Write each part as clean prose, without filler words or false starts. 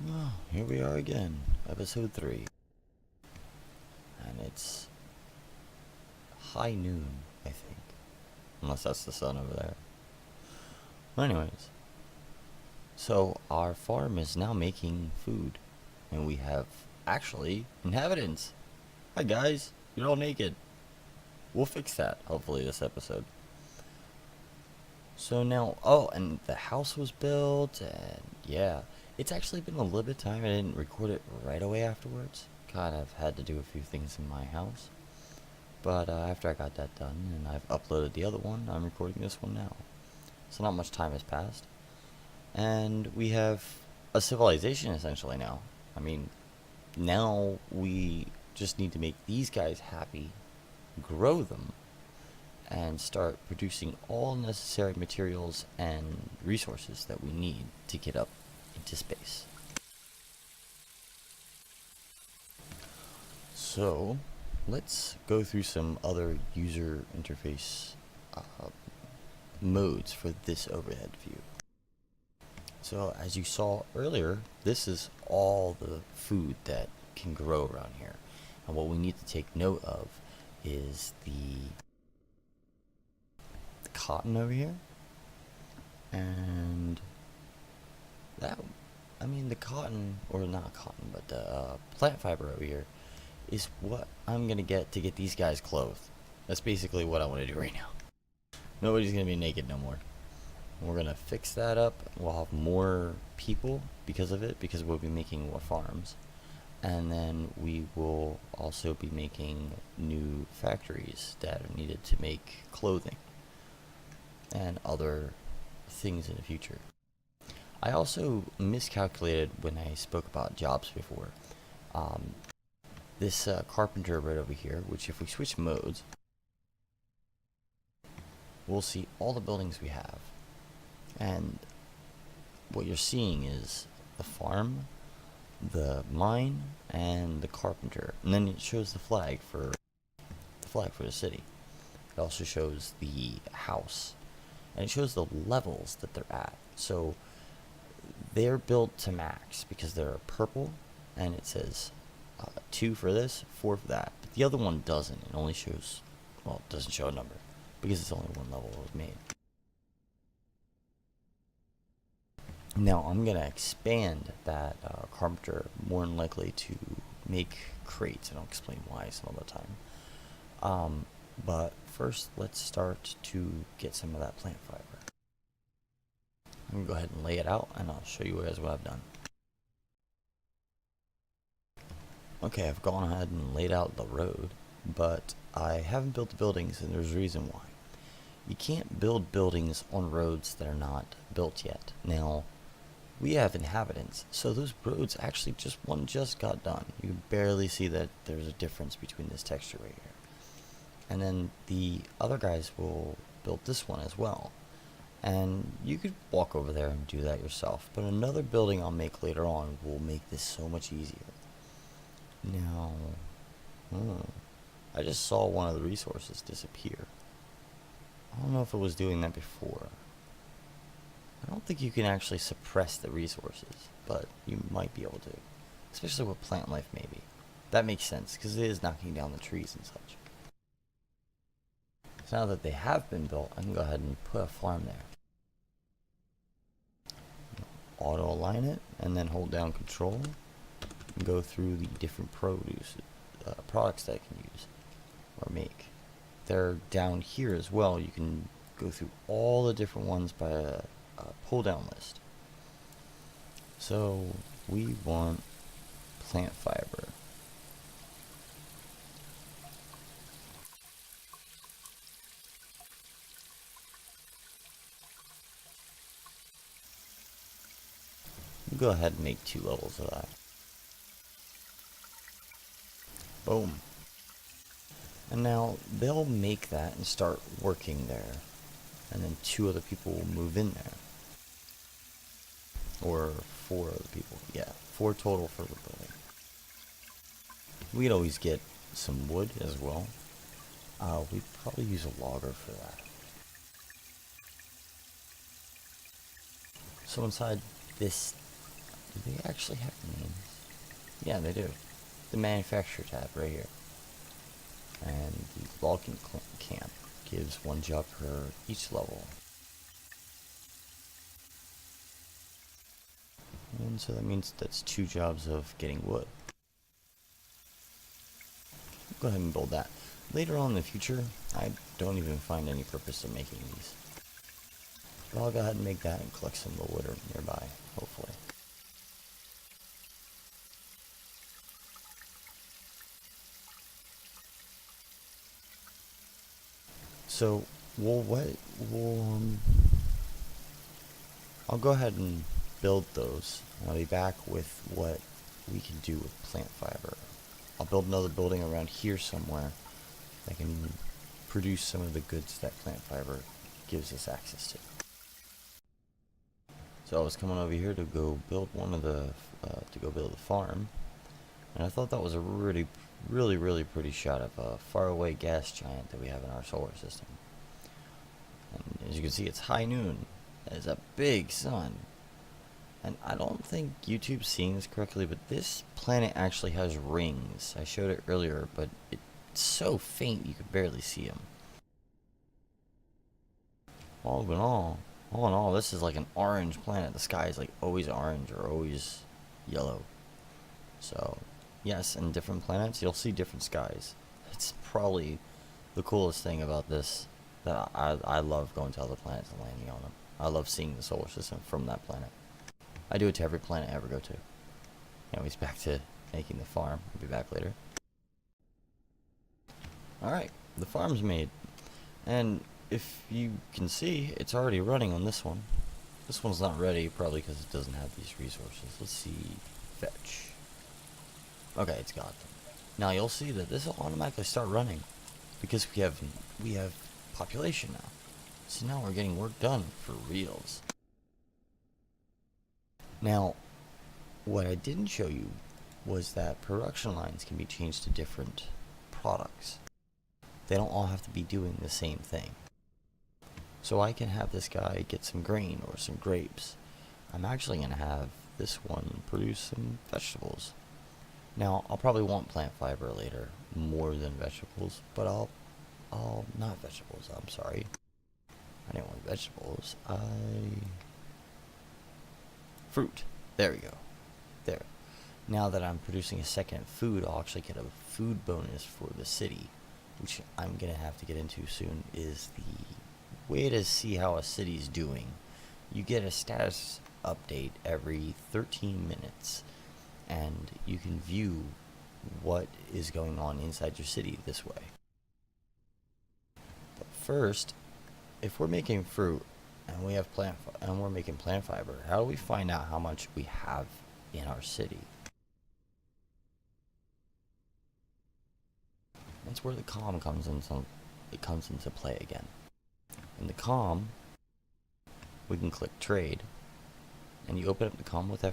Well, here we are again, episode 3. And it's high noon, I think. Unless that's the sun over there. Well, anyways, so our farm is now making food. And we have, actually, inhabitants. Hi guys, you're all naked. We'll fix that, hopefully, this episode. So now, oh, and the house was built, and yeah. It's actually been a little bit of time. I didn't record it right away afterwards. Kind of had to do a few things in my house. But after I got that done, and I've uploaded the other one, I'm recording this one now. So not much time has passed. And we have a civilization, essentially, now. I mean, now we just need to make these guys happy, grow them, and start producing all necessary materials and resources that we need to get up into space. So, let's go through some other user interface modes for this overhead view. So, as you saw earlier, this is all the food that can grow around here. And what we need to take note of is the cotton over here. And that, I mean, the cotton, or not cotton, but the plant fiber over here is what I'm gonna get to get these guys clothed. That's basically what I want to do right now. Nobody's gonna be naked no more. We're gonna fix that up. We'll have more people because of it, because we'll be making more farms. And then we will also be making new factories that are needed to make clothing and other things in the future. I also miscalculated when I spoke about jobs before. This carpenter right over here, which if we switch modes, we'll see all the buildings we have. And what you're seeing is the farm, the mine, and the carpenter. And then it shows the flag for the city. It also shows the house. And it shows the levels that they're at. So they're built to max because they're purple, and it says 2 for this, 4 for that. But the other one doesn't. It only shows, well, it doesn't show a number because it's only one level it was made. Now I'm gonna expand that carpenter more than likely to make crates, and I'll explain why some other time. But first, let's start to get some of that plant fiber. I'm gonna go ahead and lay it out, and I'll show you guys what I've done. Okay, I've gone ahead and laid out the road, but I haven't built the buildings, and there's a reason why. You can't build buildings on roads that are not built yet. Now, we have inhabitants, so those roads actually one just got done. You can barely see that there's a difference between this texture right here. And then the other guys will build this one as well. And you could walk over there and do that yourself, but another building I'll make later on will make this so much easier. Now, I just saw one of the resources disappear. I don't know if it was doing that before. I don't think you can actually suppress the resources, but you might be able to. Especially with plant life, maybe. That makes sense, because it is knocking down the trees and such. So now that they have been built, I can go ahead and put a farm there. Auto align it, and then hold down control, and go through the different products that I can use, or make. They're down here as well. You can go through all the different ones by a pull down list. So we want plant fiber. Go ahead and make 2 levels of that. Boom. And now they'll make that and start working there. And then 2 other people will move in there. Or 4 other people. Yeah, 4 total for the building. We'd always get some wood as well. We'd probably use a logger for that. So inside this Do they actually have names? Yeah, they do. The manufacturer tab right here. And the logging camp gives 1 job per each level. And so that means that's 2 jobs of getting wood. Go ahead and build that. Later on in the future, I don't even find any purpose in making these. But I'll go ahead and make that and collect some of the wood nearby, hopefully. So, I'll go ahead and build those. I'll be back with what we can do with plant fiber. I'll build another building around here somewhere that can produce some of the goods that plant fiber gives us access to. So I was coming over here to go build the farm, and I thought that was a really pretty shot of a faraway gas giant that we have in our solar system. And as you can see, it's high noon. It's a big sun. And I don't think YouTube's seeing this correctly, but this planet actually has rings. I showed it earlier, but it's so faint you could barely see them. All in all, this is like an orange planet. The sky is like always orange or always yellow. So, yes, in different planets, you'll see different skies. It's probably the coolest thing about this, that I love going to other planets and landing on them. I love seeing the solar system from that planet. I do it to every planet I ever go to. Anyways, back to making the farm. I'll be back later. Alright, the farm's made. And if you can see, it's already running on this one. This one's not ready, probably because it doesn't have these resources. Let's see. Fetch. Okay, it's got them. Now you'll see that this will automatically start running because we have population now. So now we're getting work done for reals. Now, what I didn't show you was that production lines can be changed to different products. They don't all have to be doing the same thing. So I can have this guy get some grain or some grapes. I'm actually going to have this one produce some vegetables. Now, I'll probably want plant fiber later more than vegetables, but I'll not vegetables, I'm sorry. I didn't want vegetables. Fruit. There we go. There. Now that I'm producing a second food, I'll actually get a food bonus for the city, which I'm going to have to get into soon, is the way to see how a city's doing. You get a status update every 13 minutes, and you can view what is going on inside your city this way. But first, if we're making fruit and we're making plant fiber, how do we find out how much we have in our city? That's where the comm comes into play again. In the comm, we can click trade, and you open up the comm with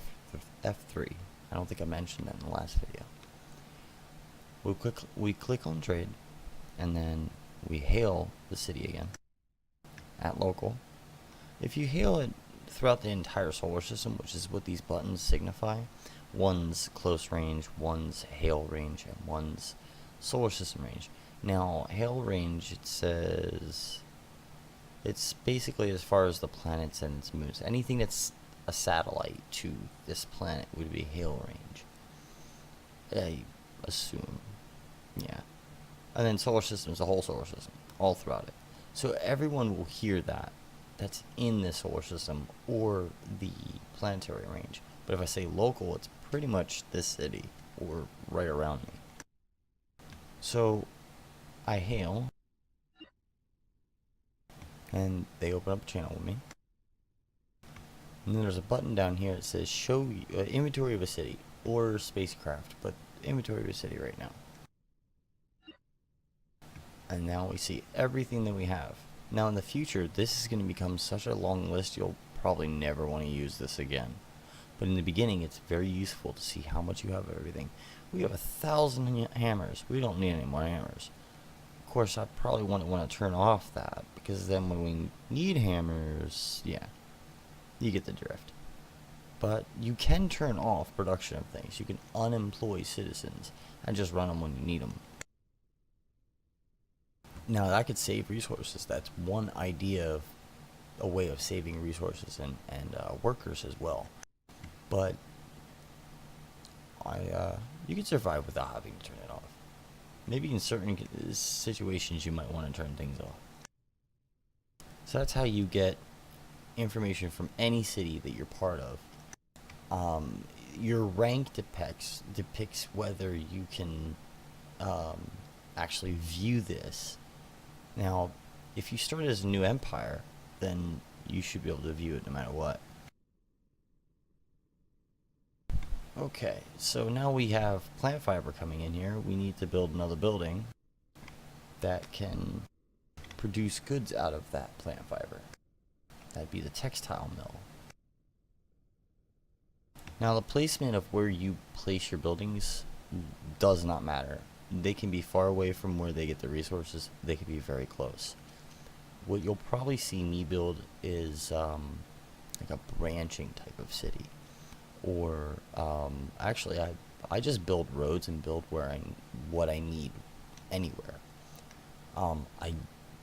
F3. I don't think I mentioned that in the last video. We click on trade, and then we hail the city again at local. If you hail it throughout the entire solar system, which is what these buttons signify, one's close range, one's hail range, and one's solar system range. Now, hail range, it says it's basically as far as the planets and its moons. Anything that's a satellite to this planet would be hail range, I assume. Yeah. And then solar system is the whole solar system, all throughout it. So everyone will hear that. That's in the solar system or the planetary range. But if I say local, it's pretty much this city or right around me. So I hail, and they open up a channel with me. And then there's a button down here that says show inventory of a city or spacecraft, but inventory of a city right now. And now we see everything that we have. Now in the future, this is going to become such a long list, you'll probably never want to use this again. But in the beginning, it's very useful to see how much you have of everything. We have 1,000 hammers. We don't need any more hammers. Of course, I probably want to turn off that, because then when we need hammers, yeah, you get the drift. But you can turn off production of things. You can unemploy citizens and just run them when you need them. Now that could save resources. That's one idea of a way of saving resources and workers as well. But you can survive without having to turn it off. Maybe in certain situations you might want to turn things off. So that's how you get information from any city that you're part of. Your rank depicts whether you can actually view this. Now, if you start as a new empire, then you should be able to view it no matter what. Okay, so now we have plant fiber coming in here. We need to build another building that can produce goods out of that plant fiber. That'd be the textile mill. Now the placement of where you place your buildings does not matter. They can be far away from where they get the resources. They can be very close. What you'll probably see me build is like a branching type of city. Or actually I just build roads and build what I need anywhere. I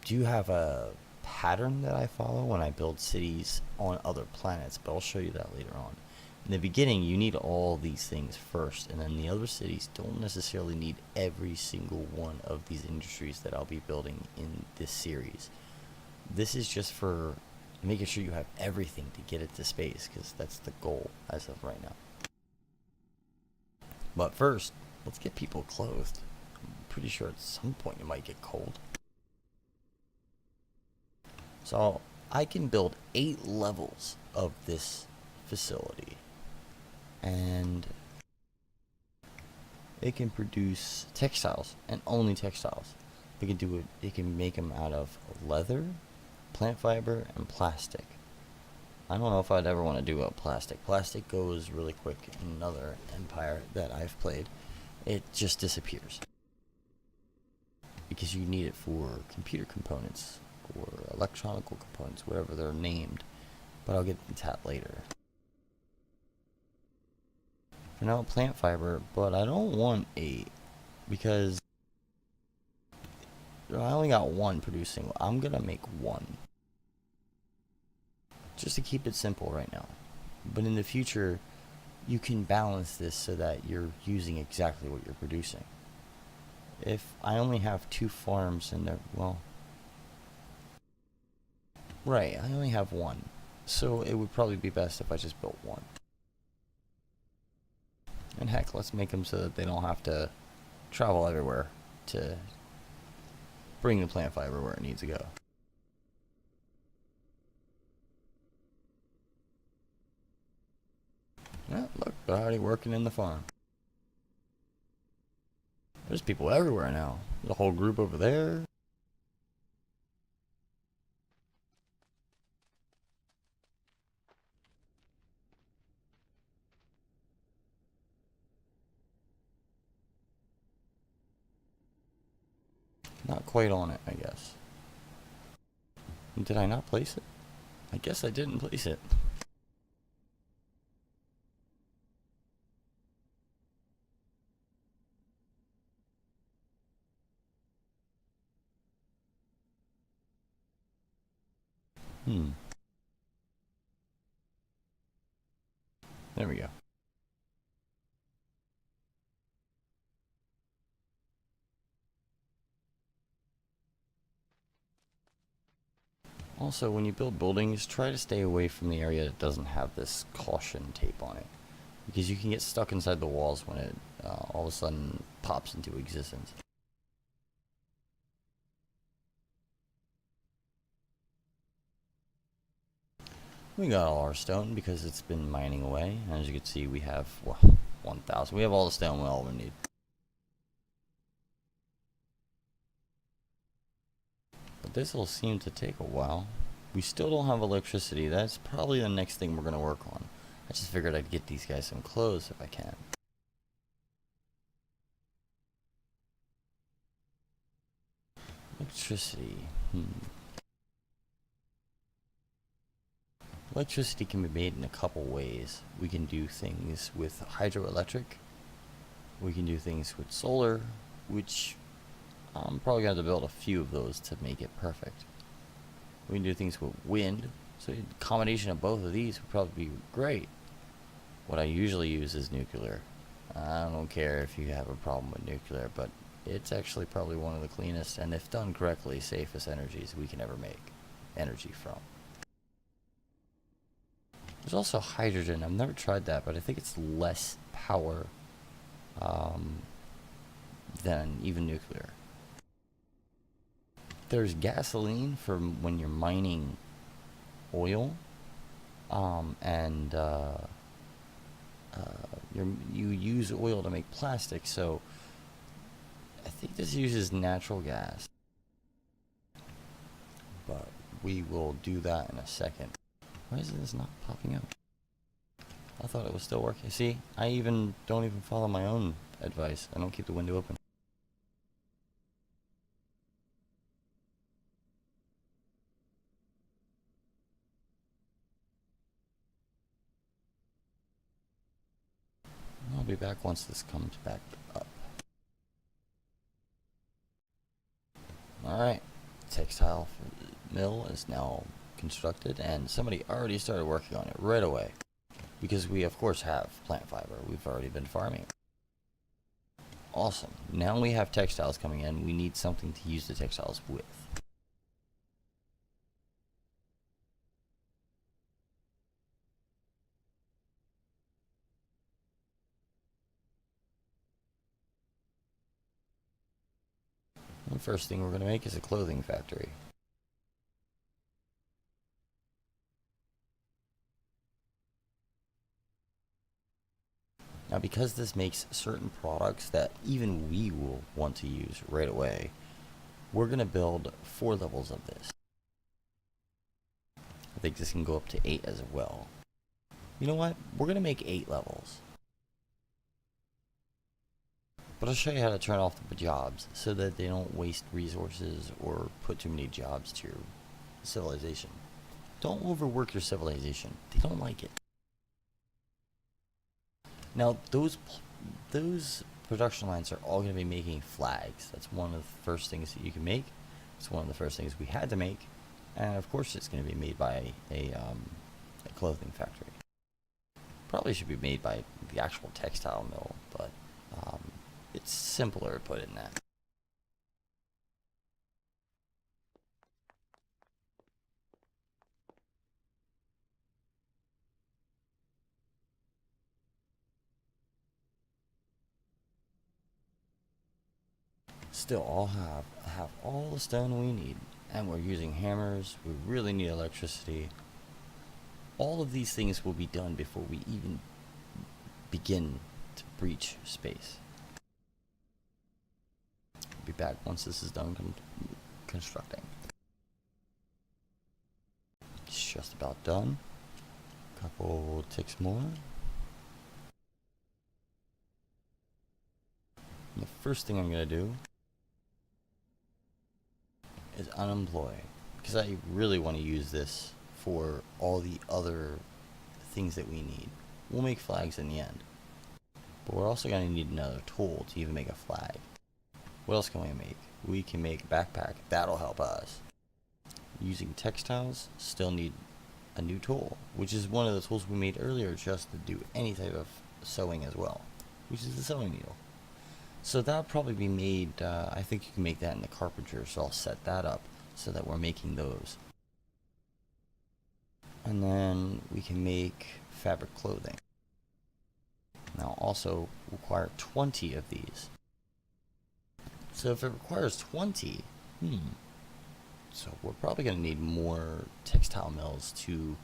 do have a pattern that I follow when I build cities on other planets, but I'll show you that later on. In the beginning, you need all these things first, and then the other cities don't necessarily need every single one of these industries that I'll be building in this series. This is just for making sure you have everything to get it to space, because that's the goal as of right now. But first, let's get people clothed. I'm pretty sure at some point it might get cold. So I can build 8 levels of this facility, and it can produce textiles and only textiles. It can do it. It can make them out of leather, plant fiber, and plastic. I don't know if I'd ever want to do a plastic. Plastic goes really quick in another empire that I've played. It just disappears because you need it for computer components or electronic components, whatever they're named. But I'll get into that later. For now, plant fiber, but I don't want 8 because I only got 1 producing. I'm gonna make 1 just to keep it simple right now. But in the future, you can balance this so that you're using exactly what you're producing. If I only have 2 farms and they're, well, right, I only have 1. So it would probably be best if I just built 1. And heck, let's make them so that they don't have to travel everywhere to bring the plant fiber where it needs to go. Yeah, look, they're already working in the farm. There's people everywhere now. There's a whole group over there. Not quite on it, I guess. Did I not place it? I guess I didn't place it. There we go. Also, when you build buildings, try to stay away from the area that doesn't have this caution tape on it, because you can get stuck inside the walls when it all of a sudden pops into existence. We got all our stone because it's been mining away, and as you can see, we have 1,000. We have all the stone we all need. But this will seem to take a while. We still don't have electricity. That's probably the next thing we're going to work on. I just figured I'd get these guys some clothes if I can. Electricity. Electricity can be made in a couple ways. We can do things with hydroelectric. We can do things with solar, which I'm probably going to have to build a few of those to make it perfect. We can do things with wind, so a combination of both of these would probably be great. What I usually use is nuclear. I don't care if you have a problem with nuclear, but it's actually probably one of the cleanest and, if done correctly, safest energies we can ever make energy from. There's also hydrogen. I've never tried that, but I think it's less power than even nuclear. There's gasoline for when you're mining oil, you use oil to make plastic, so I think this uses natural gas. But we will do that in a second. Why is this not popping up? I thought it was still working. See, I don't even follow my own advice. I don't keep the window open. I'll be back once this comes back up. Alright, textile mill is now constructed, and somebody already started working on it right away. Because we, of course, have plant fiber. We've already been farming. Awesome. Now we have textiles coming in. We need something to use the textiles with. The first thing we're going to make is a clothing factory. Now, because this makes certain products that even we will want to use right away, we're going to build 4 levels of this. I think this can go up to 8 as well. You know what? We're going to make 8 levels. But I'll show you how to turn off the jobs so that they don't waste resources or put too many jobs to your civilization. Don't overwork your civilization. They don't like it. Now, those production lines are all going to be making flags. That's one of the first things that you can make. It's one of the first things we had to make. And of course, it's going to be made by a clothing factory. Probably should be made by the actual textile mill, but it's simpler to put in that. Still, I'll have all the stone we need, and we're using hammers. We really need electricity. All of these things will be done before we even begin to breach space. I'll be back once this is done constructing. It's just about done. Couple ticks more. And the first thing I'm gonna do is unemploy, because I really want to use this for all the other things that we need. We'll make flags in the end, but we're also going to need another tool to even make a flag. What else can we make? We can make a backpack. That'll help us. Using textiles, still need a new tool, which is one of the tools we made earlier just to do any type of sewing as well, which is the sewing needle. So that'll probably be made, I think you can make that in the carpenter, so I'll set that up so that we're making those. And then we can make fabric clothing. Now also require 20 of these. So if it requires 20, so we're probably going to need more textile mills to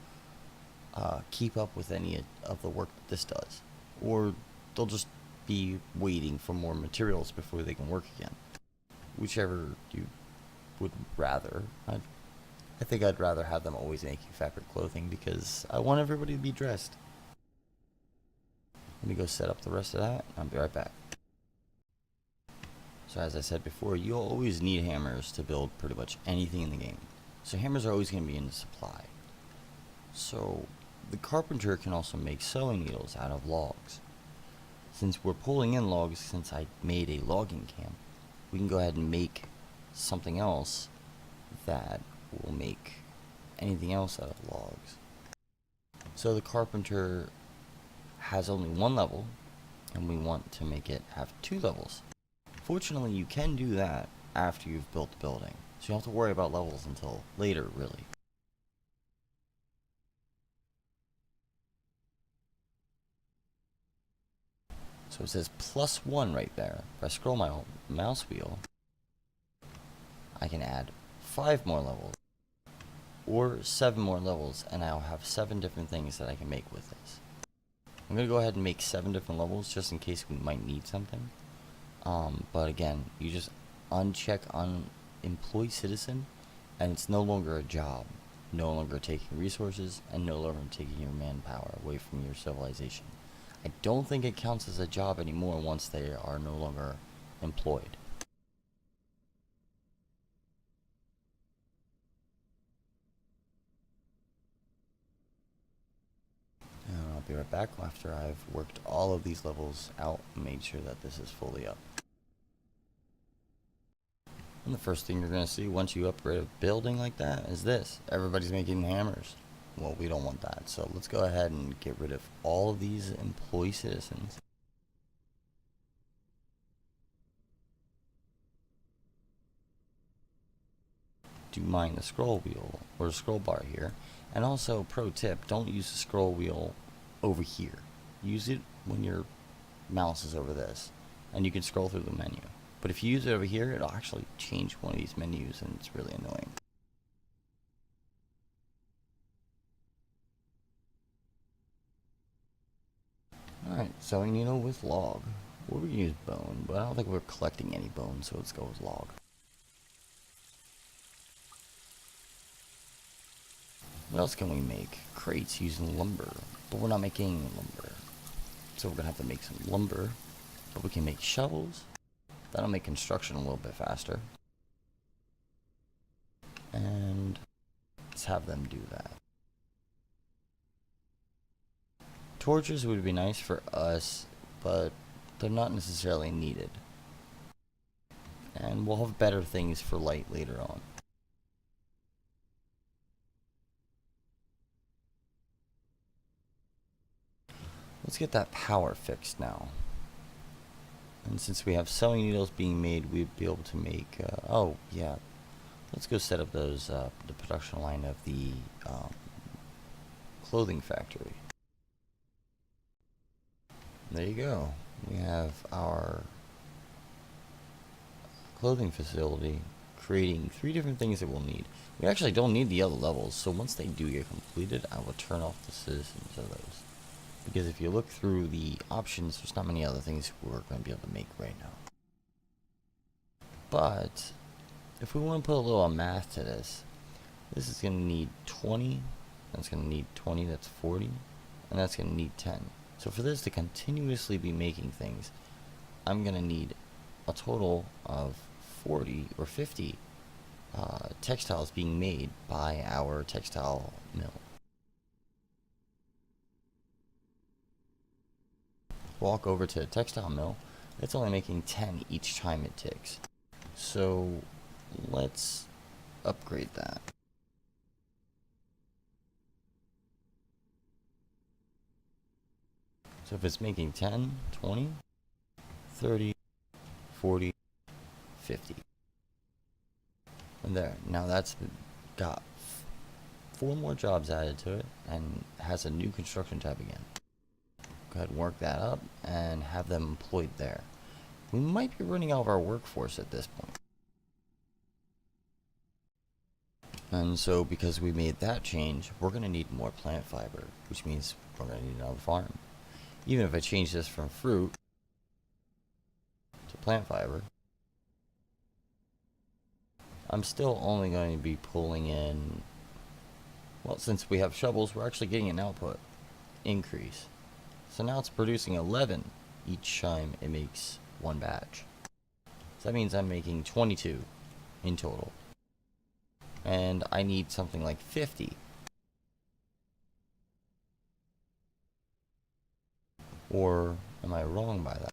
keep up with any of the work that this does. Or they'll just be waiting for more materials before they can work again. Whichever you would rather. I think I'd rather have them always making fabric clothing because I want everybody to be dressed. Let me go set up the rest of that. I'll be right back. So as I said before, you'll always need hammers to build pretty much anything in the game. So hammers are always going to be in supply. So the carpenter can also make sewing needles out of logs. Since we're pulling in logs, since I made a logging camp, we can go ahead and make something else that will make anything else out of logs. So the carpenter has only one level, and we want to make it have 2 levels. Fortunately, you can do that after you've built the building, so you don't have to worry about levels until later, really. So it says +1 right there. If I scroll my mouse wheel, I can add 5 more levels, or 7 more levels, and I'll have 7 different things that I can make with this. I'm going to go ahead and make 7 different levels just in case we might need something. But again, you just uncheck on employee citizen, and it's no longer a job, no longer taking resources, and no longer taking your manpower away from your civilization. I don't think it counts as a job anymore once they are no longer employed. And I'll be right back after I've worked all of these levels out and made sure that this is fully up. And the first thing you're going to see once you upgrade a building like that is this. Everybody's making hammers. Well, we don't want that. So let's go ahead and get rid of all of these employee citizens. Do mind the scroll wheel or the scroll bar here. And also, pro tip, don't use the scroll wheel over here. Use it when your mouse is over this. And you can scroll through the menu. But if you use it over here, it'll actually change one of these menus, and it's really annoying. Alright, sewing needle with log. We're going to use bone, but I don't think we're collecting any bone, so let's go with log. What else can we make? Crates using lumber, but we're not making lumber. So we're going to have to make some lumber, but we can make shovels. That'll make construction a little bit faster. And let's have them do that. Torches would be nice for us, but they're not necessarily needed. And we'll have better things for light later on. Let's get that power fixed now. And since we have sewing needles being made, we'd be able to make, oh yeah, let's go set up those, the production line of the clothing factory. There you go. We have our clothing facility creating 3 different things that we'll need. We actually don't need the other levels, so once they do get completed, I will turn off the citizens of those. Because if you look through the options, there's not many other things we're going to be able to make right now. But if we want to put a little math to this, this is going to need 20, that's going to need 20, that's 40, and that's going to need 10. So for this to continuously be making things, I'm going to need a total of 40 or 50 textiles being made by our textile mill. Walk over to a textile mill, it's only making 10 each time it ticks. So let's upgrade that. So if it's making 10, 20, 30, 40, 50. And there, now that's got 4 more jobs added to it and has a new construction tab again. Go ahead and work that up and have them employed there. We might be running out of our workforce at this point. And so because we made that change, we're going to need more plant fiber, which means we're going to need another farm. Even if I change this from fruit to plant fiber, I'm still only going to be pulling in, well, since we have shovels, we're actually getting an output increase. So now it's producing 11 each time it makes 1 batch. So that means I'm making 22 in total. And I need something like 50 Or am I wrong by that?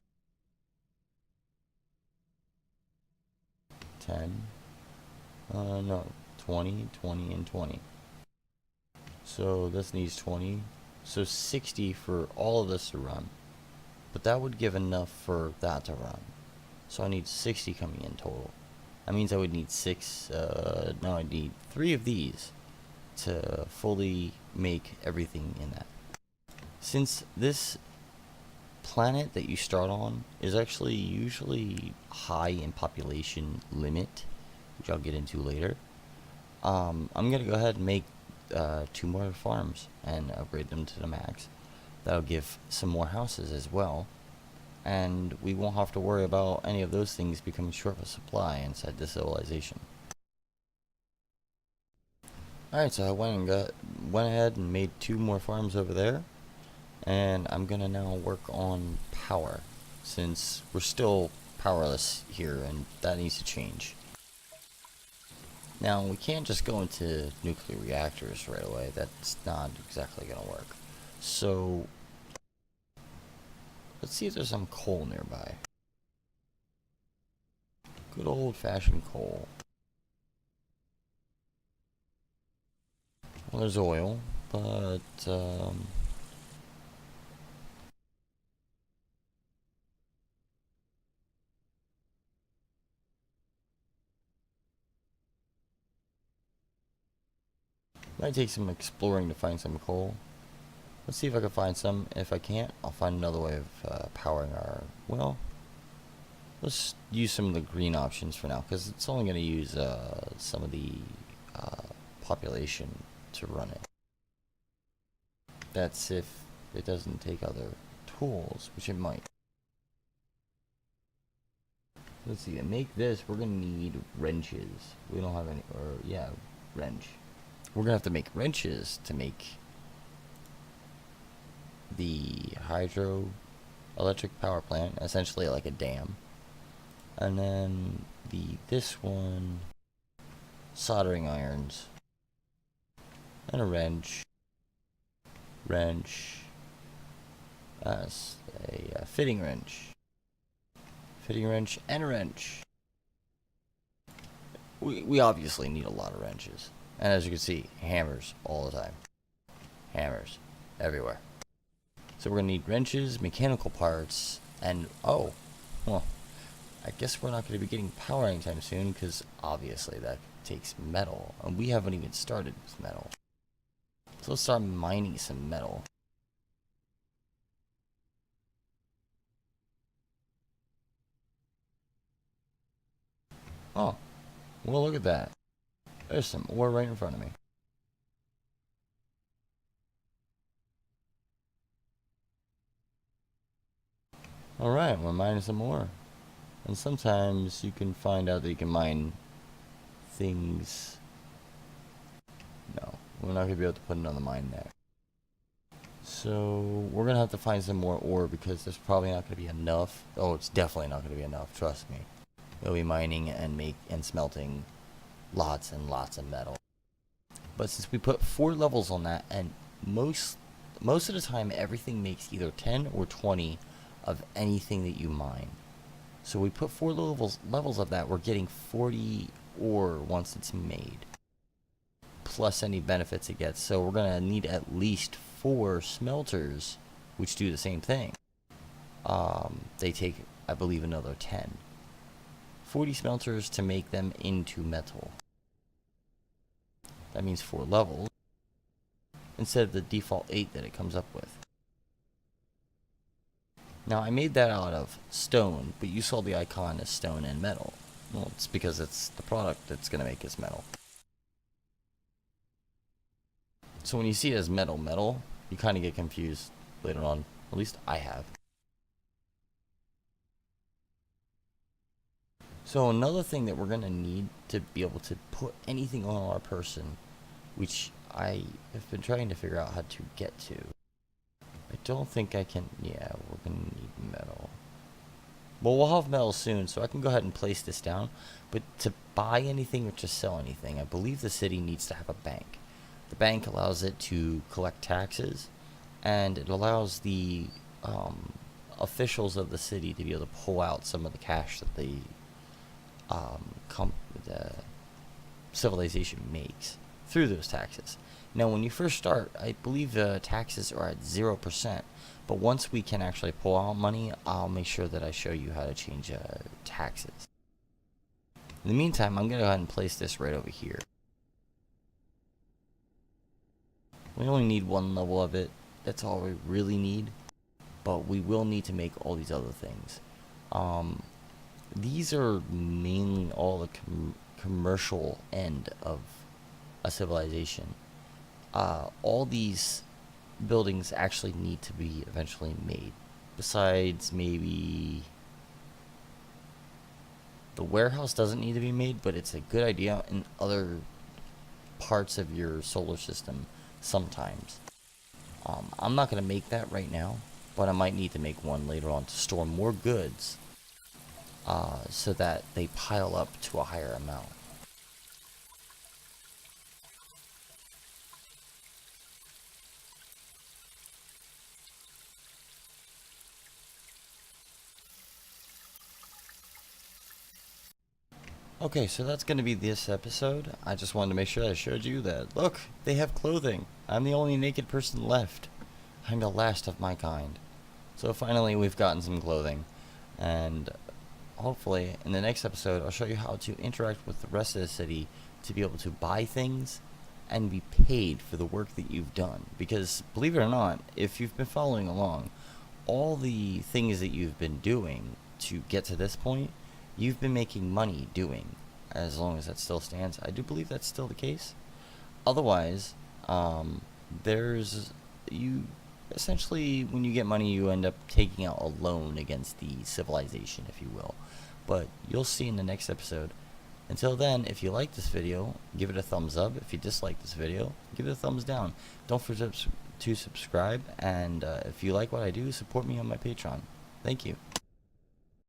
10. No. 20, 20, and 20. So this needs 20. So 60 for all of this to run. But that would give enough for that to run. So I need 60 coming in total. That means I would need no, I need 3 of these to fully make everything in that. Since this planet that you start on is actually usually high in population limit, which I'll get into later, I'm gonna go ahead and make 2 more farms and upgrade them to the max. That'll give some more houses as well, and we won't have to worry about any of those things becoming short of supply inside this civilization. Alright, so I went ahead and made 2 more farms over there, and I'm gonna now work on power, since we're still powerless here, and that needs to change. Now, we can't just go into nuclear reactors right away. That's not exactly gonna work. So, let's see if there's some coal nearby. Good old-fashioned coal. Well, there's oil, but, might take some exploring to find some coal. Let's see if I can find some. If I can't, I'll find another way of powering our... Well, let's use some of the green options for now, because it's only going to use some of the population to run it. That's if it doesn't take other tools, which it might. Let's see, to make this, we're going to need wrenches. We don't have any, or yeah, wrench. We're going to have to make wrenches to make the hydroelectric power plant, essentially like a dam. And then this one, soldering irons, and a wrench, a fitting wrench, and a wrench. We obviously need a lot of wrenches. And as you can see, hammers all the time. Hammers everywhere. So we're going to need wrenches, mechanical parts, and oh, well, I guess we're not going to be getting power anytime soon, because obviously that takes metal, and we haven't even started with metal. So let's start mining some metal. Oh, well, look at that. There's some ore right in front of me. Alright, we're mining some more. And sometimes you can find out that you can mine things. No, we're not going to be able to put another mine there. So we're going to have to find some more ore, because there's probably not going to be enough. Oh, it's definitely not going to be enough, trust me. We'll be mining and smelting lots and lots of metal. But since we put 4 levels on that, and most of the time everything makes either 10 or 20 of anything that you mine. So we put 4 levels of that, we're getting 40 ore once it's made, plus any benefits it gets. So we're gonna need at least 4 smelters, which do the same thing. They take, I believe, another 10. 40 smelters to make them into metal. That means 4 levels, instead of the default 8 that it comes up with. Now, I made that out of stone, but you saw the icon as stone and metal. Well, it's because it's the product that's going to make us metal. So when you see it as metal, you kind of get confused later on. At least I have. So another thing that we're going to need to be able to put anything on our person, which I have been trying to figure out how to get to. I don't think I can. Yeah, we're going to need metal. Well, we'll have metal soon, so I can go ahead and place this down. But to buy anything or to sell anything, I believe the city needs to have a bank. The bank allows it to collect taxes, and it allows the officials of the city to be able to pull out some of the cash that the civilization makes through those taxes. Now, when you first start, I believe the taxes are at 0%, but once we can actually pull out money, I'll make sure that I show you how to change taxes. In the meantime, I'm going to go ahead and place this right over here. We only need one level of it. That's all we really need. But we will need to make all these other things. These are mainly all the commercial end of a civilization. All these buildings actually need to be eventually made. Besides, maybe the warehouse doesn't need to be made, but it's a good idea in other parts of your solar system sometimes. I'm not going to make that right now, but I might need to make one later on to store more goods so that they pile up to a higher amount. Okay, so that's going to be this episode. I just wanted to make sure I showed you that, look, they have clothing. I'm the only naked person left. I'm the last of my kind. So finally we've gotten some clothing. And hopefully in the next episode I'll show you how to interact with the rest of the city to be able to buy things and be paid for the work that you've done. Because believe it or not, if you've been following along, all the things that you've been doing to get to this point, you've been making money doing, as long as that still stands. I do believe that's still the case. Otherwise, you essentially, when you get money, you end up taking out a loan against the civilization, if you will. But you'll see in the next episode. Until then, if you like this video, give it a thumbs up. If you dislike this video, give it a thumbs down. Don't forget to subscribe, and if you like what I do, support me on my Patreon. Thank you.